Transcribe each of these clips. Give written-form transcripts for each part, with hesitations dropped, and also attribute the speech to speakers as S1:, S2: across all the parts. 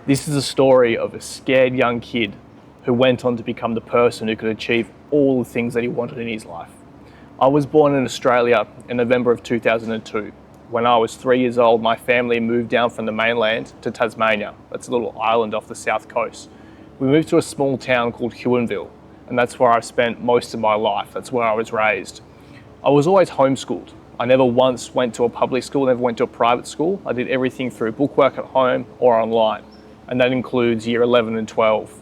S1: This is a story of a scared young kid who went on to become the person who could achieve all the things that he wanted in his life. I was born in Australia in November of 2002. When I was 3 years old, my family moved down from the mainland to Tasmania. That's a little island off the south coast. We moved to a small town called Huonville, and that's where I spent most of my life. That's where I was raised. I was always homeschooled. I never once went to a public school, never went to a private school. I did everything through bookwork at home or online, and that includes year 11 and 12.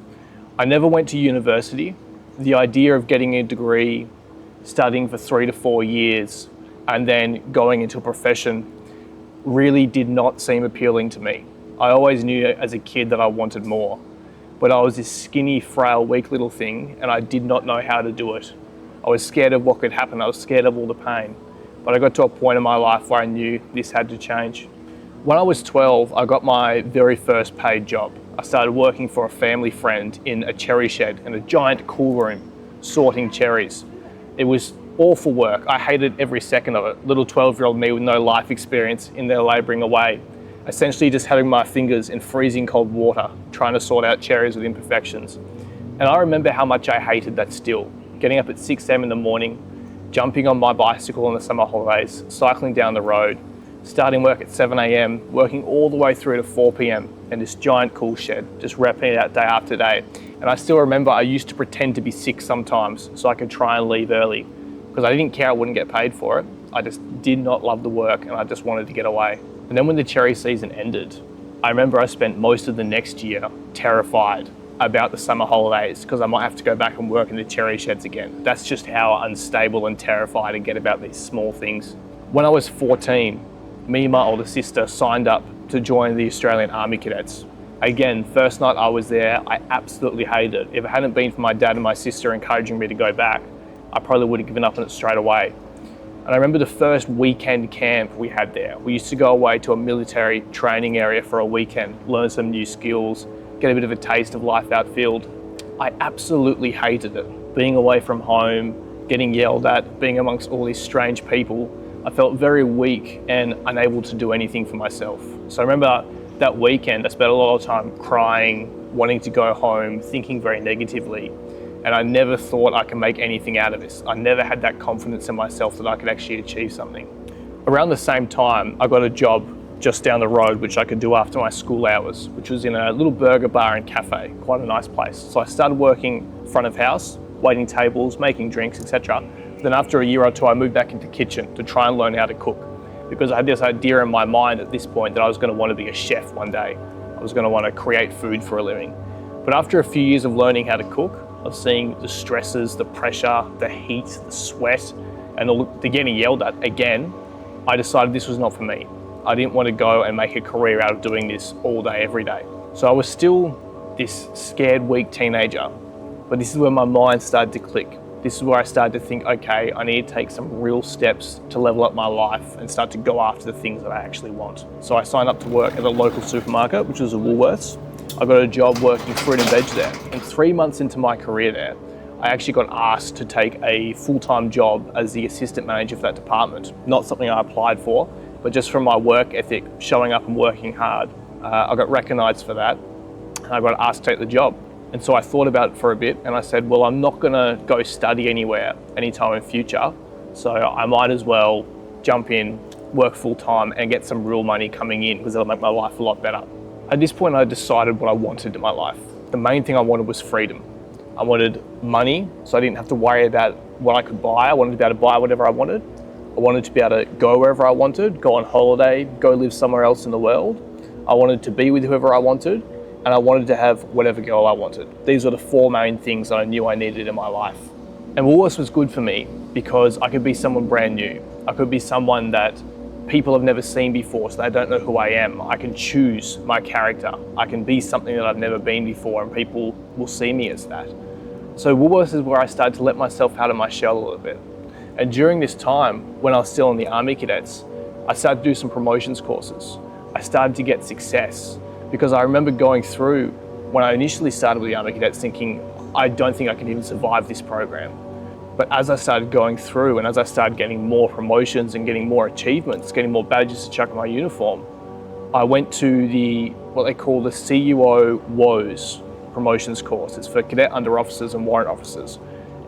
S1: I never went to university. The idea of getting a degree, studying for 3 to 4 years, and then going into a profession really did not seem appealing to me. I always knew as a kid that I wanted more, but I was this skinny, frail, weak little thing, and I did not know how to do it. I was scared of what could happen. I was scared of all the pain. But I got to a point in my life where I knew this had to change. When I was 12, I got my very first paid job. I started working for a family friend in a cherry shed in a giant cool room, sorting cherries. It was awful work. I hated every second of it. Little 12-year-old me with no life experience in there labouring away, essentially just having my fingers in freezing cold water, trying to sort out cherries with imperfections. And I remember how much I hated that still. Getting up at 6 a.m. in the morning, jumping on my bicycle in the summer holidays, cycling down the road, starting work at 7 a.m, working all the way through to 4 p.m. in this giant cool shed, just repping it out day after day. And I still remember I used to pretend to be sick sometimes so I could try and leave early because I didn't care I wouldn't get paid for it. I just did not love the work and I just wanted to get away. And then when the cherry season ended, I remember I spent most of the next year terrified about the summer holidays because I might have to go back and work in the cherry sheds again. That's just how unstable and terrified I get about these small things. When I was 14, me and my older sister signed up to join the Australian Army Cadets. Again, first night I was there, I absolutely hated it. If it hadn't been for my dad and my sister encouraging me to go back, I probably would have given up on it straight away. And I remember the first weekend camp we had there. We used to go away to a military training area for a weekend, learn some new skills, get a bit of a taste of life outfield. I absolutely hated it. Being away from home, getting yelled at, being amongst all these strange people, I felt very weak and unable to do anything for myself. So I remember that weekend, I spent a lot of time crying, wanting to go home, thinking very negatively. And I never thought I could make anything out of this. I never had that confidence in myself that I could actually achieve something. Around the same time, I got a job just down the road, which I could do after my school hours, which was in a little burger bar and cafe, quite a nice place. So I started working front of house, waiting tables, making drinks, etc. Then after a year or two, I moved back into kitchen to try and learn how to cook because I had this idea in my mind at this point that I was going to want to be a chef one day. I was going to want to create food for a living. But after a few years of learning how to cook, of seeing the stresses, the pressure, the heat, the sweat, and the getting yelled at again, I decided this was not for me. I didn't want to go and make a career out of doing this all day, every day. So I was still this scared, weak teenager, but this is where my mind started to click. This is where I started to think, okay, I need to take some real steps to level up my life and start to go after the things that I actually want. So I signed up to work at a local supermarket, which was a Woolworths. I got a job working fruit and veg there. And 3 months into my career there, I actually got asked to take a full-time job as the assistant manager for that department. Not something I applied for, but just from my work ethic, showing up and working hard, I got recognised for that, and I got asked to take the job. And so I thought about it for a bit, and I said, well, I'm not going to go study anywhere anytime in future, so I might as well jump in, work full-time, and get some real money coming in, because it'll make my life a lot better. At this point, I decided what I wanted in my life. The main thing I wanted was freedom. I wanted money, so I didn't have to worry about what I could buy. I wanted to be able to buy whatever I wanted. I wanted to be able to go wherever I wanted, go on holiday, go live somewhere else in the world. I wanted to be with whoever I wanted, and I wanted to have whatever girl I wanted. These were the 4 main things that I knew I needed in my life. And Woolworths was good for me because I could be someone brand new. I could be someone that people have never seen before, so they don't know who I am. I can choose my character. I can be something that I've never been before, and people will see me as that. So Woolworths is where I started to let myself out of my shell a little bit. And during this time, when I was still in the Army Cadets, I started to do some promotions courses. I started to get success because I remember going through, when I initially started with the Army Cadets, thinking, I don't think I can even survive this program. But as I started going through and as I started getting more promotions and getting more achievements, getting more badges to chuck on my uniform, I went to the what they call the CUO WOS promotions course. It's for cadet under officers and warrant officers.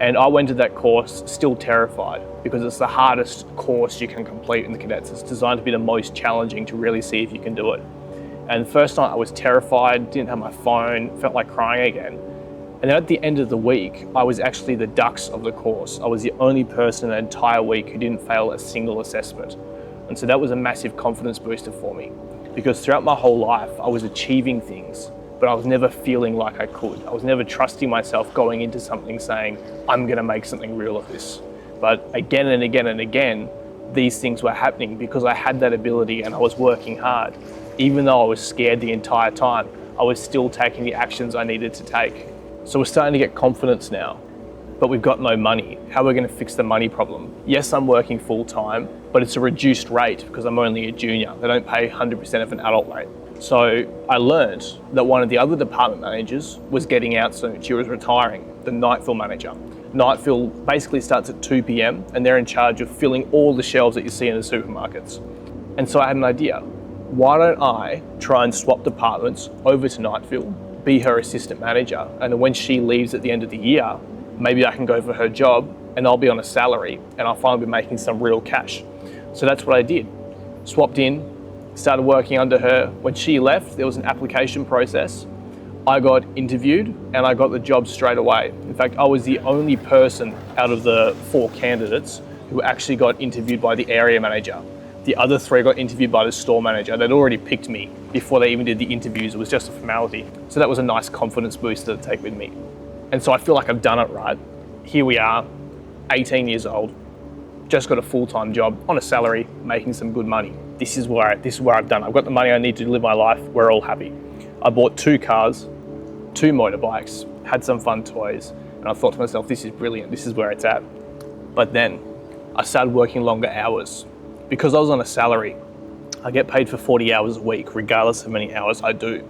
S1: And I went to that course still terrified because it's the hardest course you can complete in the cadets. It's designed to be the most challenging to really see if you can do it. And the first night I was terrified, didn't have my phone, felt like crying again. And then at the end of the week, I was actually the dux of the course. I was the only person in the entire week who didn't fail a single assessment. And so that was a massive confidence booster for me, because throughout my whole life, I was achieving things, but I was never feeling like I could. I was never trusting myself going into something saying, I'm gonna make something real of this. But again and again and again, these things were happening because I had that ability and I was working hard. Even though I was scared the entire time, I was still taking the actions I needed to take. So we're starting to get confidence now, but we've got no money. How are we going to fix the money problem? Yes, I'm working full time, but it's a reduced rate because I'm only a junior. They don't pay 100% of an adult rate. So I learned that one of the other department managers was getting out soon. She was retiring, the Nightville manager. Nightville basically starts at 2 p.m. and they're in charge of filling all the shelves that you see in the supermarkets. And so I had an idea. Why don't I try and swap departments over to Nightville, be her assistant manager, and then when she leaves at the end of the year, maybe I can go for her job and I'll be on a salary and I'll finally be making some real cash. So that's what I did. Swapped in, started working under her. When she left, there was an application process. I got interviewed and I got the job straight away. In fact, I was the only person out of the 4 candidates who actually got interviewed by the area manager. The other 3 got interviewed by the store manager. They'd already picked me before they even did the interviews. It was just a formality. So that was a nice confidence booster to take with me. And so I feel like I've done it right. Here we are, 18 years old, just got a full-time job on a salary, making some good money. This is where I've done. I've got the money I need to live my life. We're all happy. I bought 2 cars, 2 motorbikes, had some fun toys, and I thought to myself, this is brilliant. This is where it's at. But then I started working longer hours. Because I was on a salary, I get paid for 40 hours a week, regardless of how many hours I do.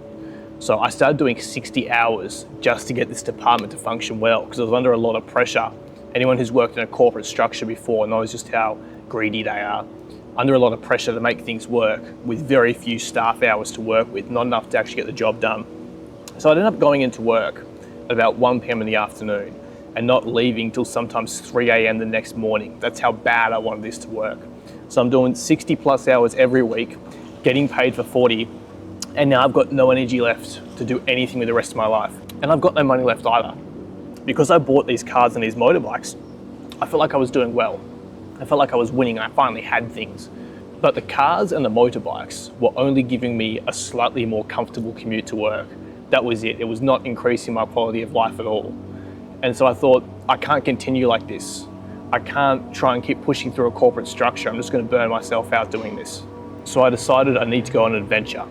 S1: So I started doing 60 hours just to get this department to function well, because I was under a lot of pressure. Anyone who's worked in a corporate structure before knows just how greedy they are. Under a lot of pressure to make things work, with very few staff hours to work with, not enough to actually get the job done. So I ended up going into work at about 1 p.m. in the afternoon and not leaving till sometimes 3 a.m. the next morning. That's how bad I wanted this to work. So I'm doing 60 plus hours every week, getting paid for 40, and now I've got no energy left to do anything with the rest of my life. And I've got no money left either. Because I bought these cars and these motorbikes, I felt like I was doing well. I felt like I was winning and I finally had things. But the cars and the motorbikes were only giving me a slightly more comfortable commute to work. That was it. It was not increasing my quality of life at all. And so I thought, I can't continue like this. I can't try and keep pushing through a corporate structure. I'm just going to burn myself out doing this. So I decided I need to go on an adventure.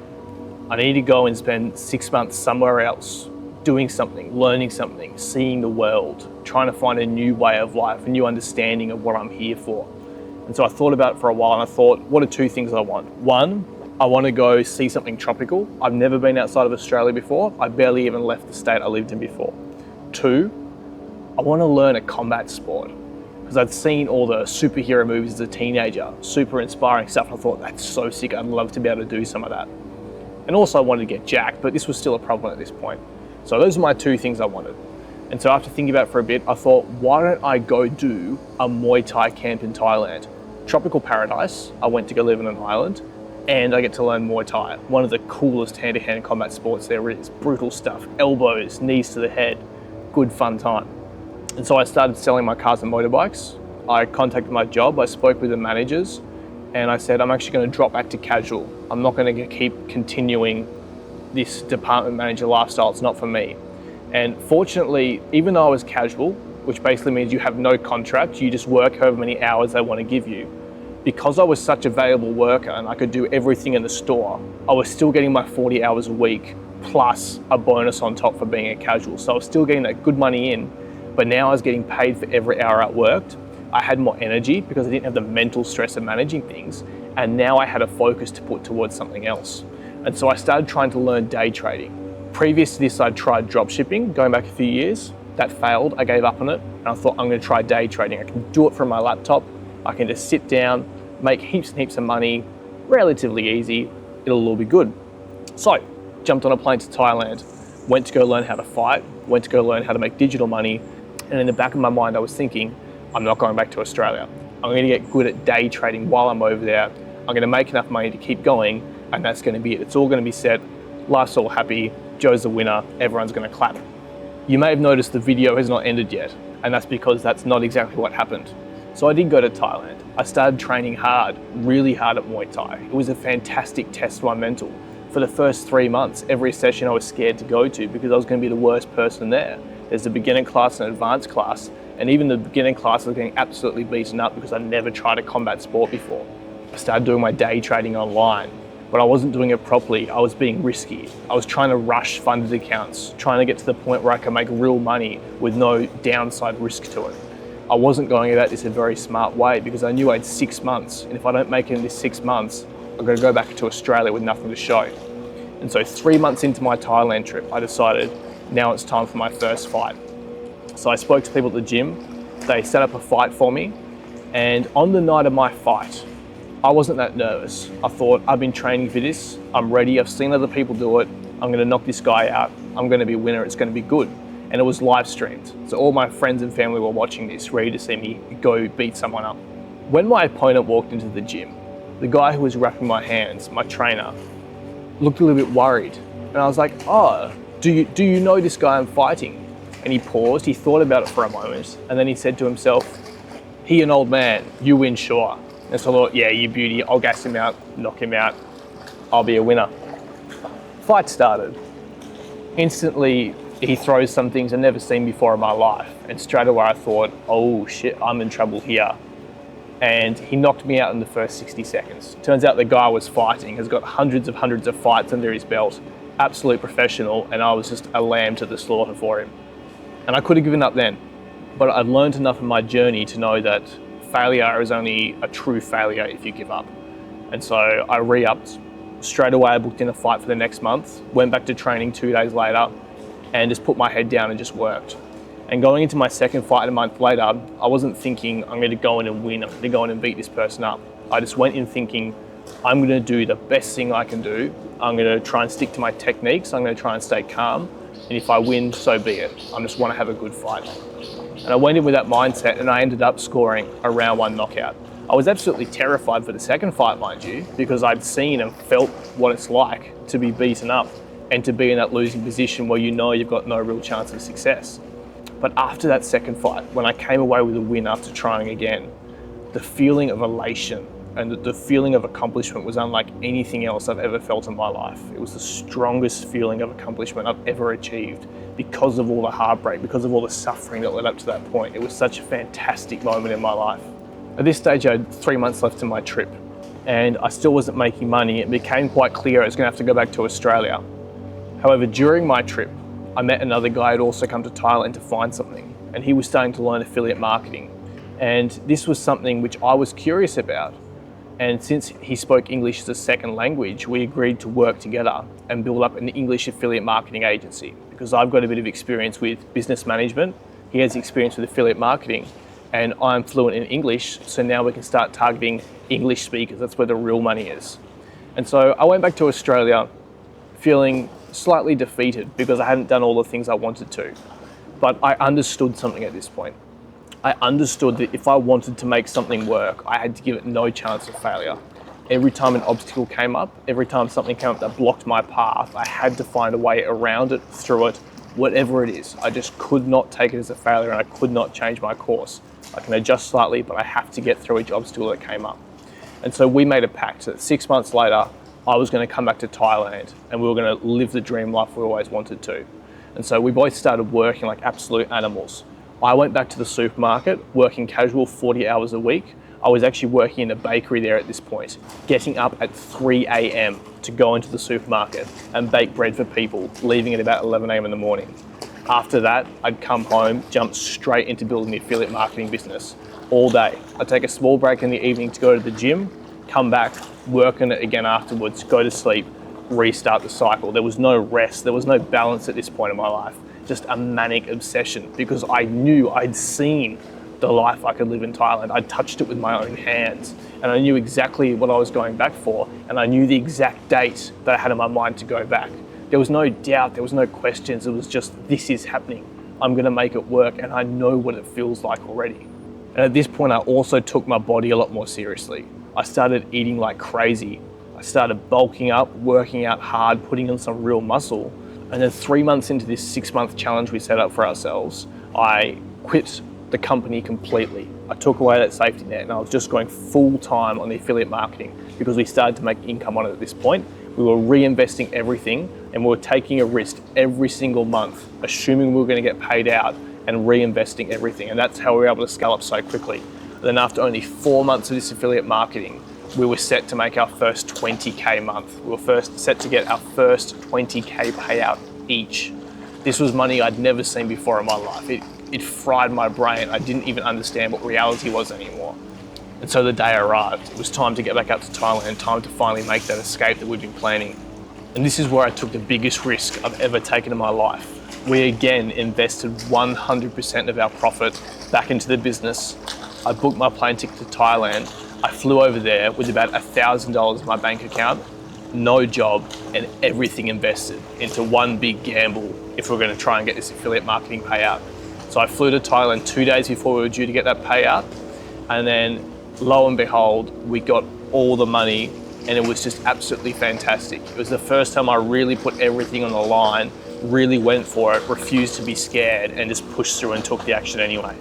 S1: I need to go and spend 6 months somewhere else, doing something, learning something, seeing the world, trying to find a new way of life, a new understanding of what I'm here for. And so I thought about it for a while and I thought, what are 2 things I want? 1, I want to go see something tropical. I've never been outside of Australia before. I barely even left the state I lived in before. 2, I want to learn a combat sport. Because I'd seen all the superhero movies as a teenager, super inspiring stuff, and I thought, that's so sick, I'd love to be able to do some of that. And also I wanted to get jacked, but this was still a problem at this point. So those are my 2 things I wanted. And so after thinking about it for a bit, I thought, why don't I go do a Muay Thai camp in Thailand? Tropical paradise, I went to go live on an island, and I get to learn Muay Thai, one of the coolest hand-to-hand combat sports there is. Brutal stuff, elbows, knees to the head, good fun time. And so I started selling my cars and motorbikes. I contacted my job, I spoke with the managers, and I said, I'm actually going to drop back to casual. I'm not going to keep continuing this department manager lifestyle, it's not for me. And fortunately, even though I was casual, which basically means you have no contract, you just work however many hours they want to give you, because I was such a valuable worker and I could do everything in the store, I was still getting my 40 hours a week plus a bonus on top for being a casual. So I was still getting that good money in, but now I was getting paid for every hour I worked. I had more energy because I didn't have the mental stress of managing things, and now I had a focus to put towards something else. And so I started trying to learn day trading. Previous to this, I'd tried drop shipping, going back a few years. That failed, I gave up on it, and I thought I'm gonna try day trading. I can do it from my laptop, I can just sit down, make heaps and heaps of money, relatively easy, it'll all be good. So jumped on a plane to Thailand, went to go learn how to fight, went to go learn how to make digital money. And in the back of my mind, I was thinking, I'm not going back to Australia. I'm going to get good at day trading while I'm over there. I'm going to make enough money to keep going, and that's going to be it. It's all going to be set. Life's all happy. Joe's the winner. Everyone's going to clap. You may have noticed the video has not ended yet, and that's because that's not exactly what happened. So I did go to Thailand. I started training hard, really hard at Muay Thai. It was a fantastic test for my mental. For the first 3 months, every session I was scared to go to because I was going to be the worst person there. There's a beginner class and an advanced class, and even the beginner class I was getting absolutely beaten up because I'd never tried a combat sport before. I started doing my day trading online, but I wasn't doing it properly. I was being risky. I was trying to rush funded accounts, trying to get to the point where I could make real money with no downside risk to it. I wasn't going about this in a very smart way because I knew I had 6 months, and if I don't make it in this 6 months, I'm going to go back to Australia with nothing to show. And so 3 months into my Thailand trip, I decided now it's time for my first fight. So I spoke to people at the gym. They set up a fight for me, and on the night of my fight, I wasn't that nervous. I thought, I've been training for this, I'm ready, I've seen other people do it, I'm gonna knock this guy out, I'm gonna be a winner, it's gonna be good. And it was live streamed. So all my friends and family were watching this, ready to see me go beat someone up. When my opponent walked into the gym, the guy who was wrapping my hands, my trainer, looked a little bit worried. And I was like, oh, do you know this guy I'm fighting? And he paused, he thought about it for a moment, and then he said to himself, he an old man, you win sure. And so I thought, yeah, you beauty, I'll gas him out, knock him out, I'll be a winner. Fight started. Instantly, he throws some things I've never seen before in my life. And straight away I thought, oh shit, I'm in trouble here. And he knocked me out in the first 60 seconds. Turns out the guy I was fighting has got hundreds of fights under his belt, absolute professional, and I was just a lamb to the slaughter for him. And I could have given up then, but I'd learned enough in my journey to know that failure is only a true failure if you give up. And so I re-upped. Straight away I booked in a fight for the next month, went back to training 2 days later, and just put my head down and just worked. And going into my second fight a month later, I wasn't thinking I'm going to go in and win, I'm going to go in and beat this person up. I just went in thinking I'm going to do the best thing I can do. I'm going to try and stick to my techniques, I'm going to try and stay calm, and if I win, so be it. I just want to have a good fight. And I went in with that mindset, and I ended up scoring a round 1 knockout. I was absolutely terrified for the second fight, mind you, because I'd seen and felt what it's like to be beaten up and to be in that losing position where you know you've got no real chance of success. But after that second fight, when I came away with a win after trying again, the feeling of elation and the feeling of accomplishment was unlike anything else I've ever felt in my life. It was the strongest feeling of accomplishment I've ever achieved because of all the heartbreak, because of all the suffering that led up to that point. It was such a fantastic moment in my life. At this stage, I had 3 months left in my trip, and I still wasn't making money. It became quite clear I was going to have to go back to Australia. However, during my trip, I met another guy who'd also come to Thailand to find something, and he was starting to learn affiliate marketing. And this was something which I was curious about. And since he spoke English as a second language, we agreed to work together and build up an English affiliate marketing agency, because I've got a bit of experience with business management, he has experience with affiliate marketing, and I'm fluent in English, so now we can start targeting English speakers. That's where the real money is. And so I went back to Australia feeling slightly defeated because I hadn't done all the things I wanted to. But I understood something at this point. I understood that if I wanted to make something work, I had to give it no chance of failure. Every time an obstacle came up, every time something came up that blocked my path, I had to find a way around it, through it, whatever it is. I just could not take it as a failure, and I could not change my course. I can adjust slightly, but I have to get through each obstacle that came up. And so we made a pact that 6 months later, I was going to come back to Thailand and we were going to live the dream life we always wanted to. And so we both started working like absolute animals. I went back to the supermarket, working casual 40 hours a week. I was actually working in a bakery there at this point, getting up at 3 a.m. to go into the supermarket and bake bread for people, leaving at about 11 a.m. in the morning. After that, I'd come home, jump straight into building the affiliate marketing business all day. I'd take a small break in the evening to go to the gym, come back, work on it again afterwards, go to sleep, restart the cycle. There was no rest, there was no balance at this point in my life. Just a manic obsession, because I knew I'd seen the life I could live in Thailand. I'd touched it with my own hands, and I knew exactly what I was going back for, and I knew the exact date that I had in my mind to go back. There was no doubt, there was no questions. It was just, this is happening. I'm gonna make it work, and I know what it feels like already. And at this point, I also took my body a lot more seriously. I started eating like crazy. I started bulking up, working out hard, putting on some real muscle. And then 3 months into this 6-month challenge we set up for ourselves, I quit the company completely. I took away that safety net and I was just going full time on the affiliate marketing because we started to make income on it at this point. We were reinvesting everything and we were taking a risk every single month, assuming we were going to get paid out and reinvesting everything. And that's how we were able to scale up so quickly. And then after only 4 months of this affiliate marketing, we were set to make our first 20K month. We were first set to get our first 20K payout each. This was money I'd never seen before in my life. It fried my brain. I didn't even understand what reality was anymore. And so the day arrived. It was time to get back out to Thailand, time to finally make that escape that we'd been planning. And this is where I took the biggest risk I've ever taken in my life. We again invested 100% of our profit back into the business. I booked my plane ticket to Thailand. I flew over there with about $1,000 in my bank account, no job, and everything invested into one big gamble if we're going to try and get this affiliate marketing payout. So I flew to Thailand 2 days before we were due to get that payout, and then lo and behold, we got all the money, and it was just absolutely fantastic. It was the first time I really put everything on the line, really went for it, refused to be scared, and just pushed through and took the action anyway.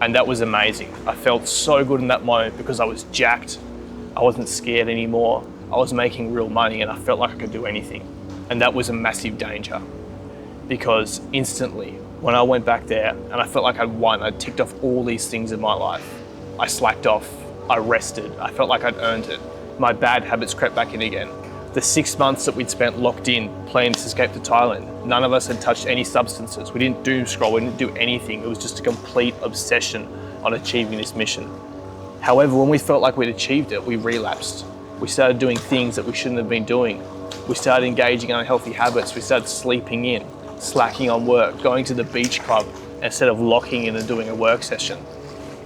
S1: And that was amazing. I felt so good in that moment because I was jacked. I wasn't scared anymore. I was making real money and I felt like I could do anything. And that was a massive danger because instantly when I went back there and I felt like I'd won, I'd ticked off all these things in my life. I slacked off, I rested, I felt like I'd earned it. My bad habits crept back in again. The 6 months that we'd spent locked in, planning to escape to Thailand, none of us had touched any substances. We didn't doom scroll, we didn't do anything. It was just a complete obsession on achieving this mission. However, when we felt like we'd achieved it, we relapsed. We started doing things that we shouldn't have been doing. We started engaging in unhealthy habits. We started sleeping in, slacking on work, going to the beach club instead of locking in and doing a work session.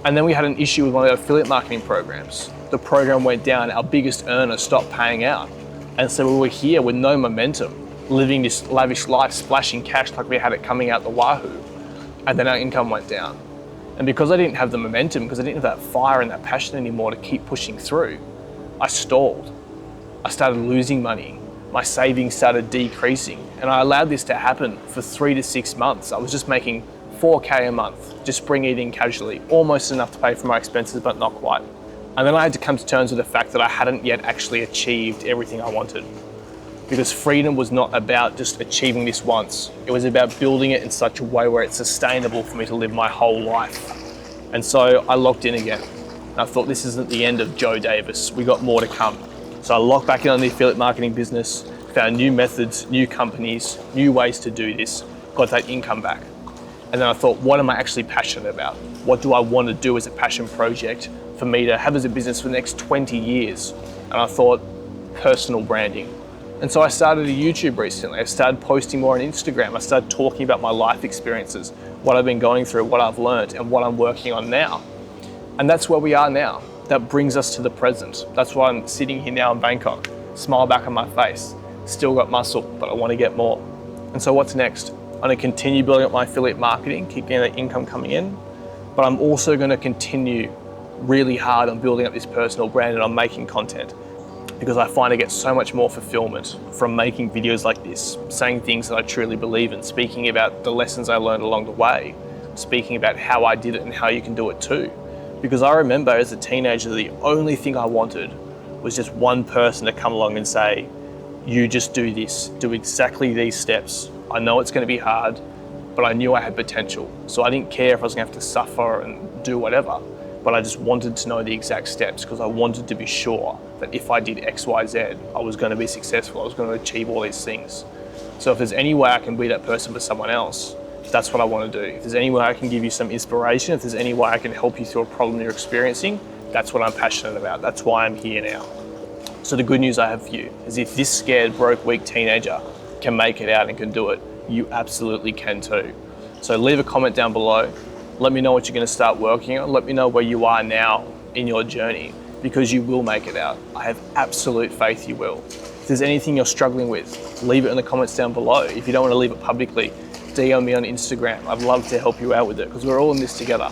S1: And then we had an issue with one of our affiliate marketing programs. The program went down, our biggest earner stopped paying out. And so we were here with no momentum, living this lavish life, splashing cash like we had it coming out the wahoo. And then our income went down. And because I didn't have the momentum, because I didn't have that fire and that passion anymore to keep pushing through, I stalled. I started losing money. My savings started decreasing. And I allowed this to happen for 3 to 6 months. I was just making 4K a month, just bringing it in casually, almost enough to pay for my expenses, but not quite. And then I had to come to terms with the fact that I hadn't yet actually achieved everything I wanted. Because freedom was not about just achieving this once. It was about building it in such a way where it's sustainable for me to live my whole life. And so I locked in again. And I thought, this isn't the end of Joe Davis. We got more to come. So I locked back in on the affiliate marketing business, found new methods, new companies, new ways to do this, got that income back. And then I thought, what am I actually passionate about? What do I want to do as a passion project for me to have as a business for the next 20 years? And I thought, personal branding. And so I started a YouTube recently. I started posting more on Instagram. I started talking about my life experiences, what I've been going through, what I've learned, and what I'm working on now. And that's where we are now. That brings us to the present. That's why I'm sitting here now in Bangkok, smile back on my face, still got muscle, but I want to get more. And so what's next? I'm going to continue building up my affiliate marketing, keep getting that income coming in, but I'm also going to continue really hard on building up this personal brand and on making content, because I find I get so much more fulfillment from making videos like this, saying things that I truly believe in, speaking about the lessons I learned along the way, speaking about how I did it and how you can do it too. Because I remember as a teenager, the only thing I wanted was just one person to come along and say, you just do this, do exactly these steps. I know it's going to be hard, but I knew I had potential. So I didn't care if I was going to have to suffer and do whatever, but I just wanted to know the exact steps because I wanted to be sure that if I did X, Y, Z, I was going to be successful. I was going to achieve all these things. So if there's any way I can be that person for someone else, that's what I want to do. If there's any way I can give you some inspiration, if there's any way I can help you through a problem you're experiencing, that's what I'm passionate about. That's why I'm here now. So the good news I have for you is if this scared, broke, weak teenager can make it out and can do it, you absolutely can too. So leave a comment down below. Let me know what you're going to start working on. Let me know where you are now in your journey, because you will make it out. I have absolute faith you will. If there's anything you're struggling with, leave it in the comments down below. If you don't want to leave it publicly, DM me on Instagram. I'd love to help you out with it because we're all in this together.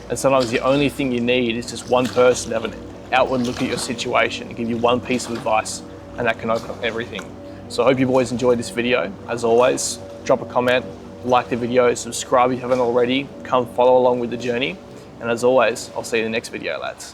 S1: And sometimes the only thing you need is just one person to have an outward look at your situation and give you one piece of advice, and that can open up everything. So I hope you boys enjoyed this video. As always, drop a comment, like the video, subscribe if you haven't already, come follow along with the journey. And as always, I'll see you in the next video, lads.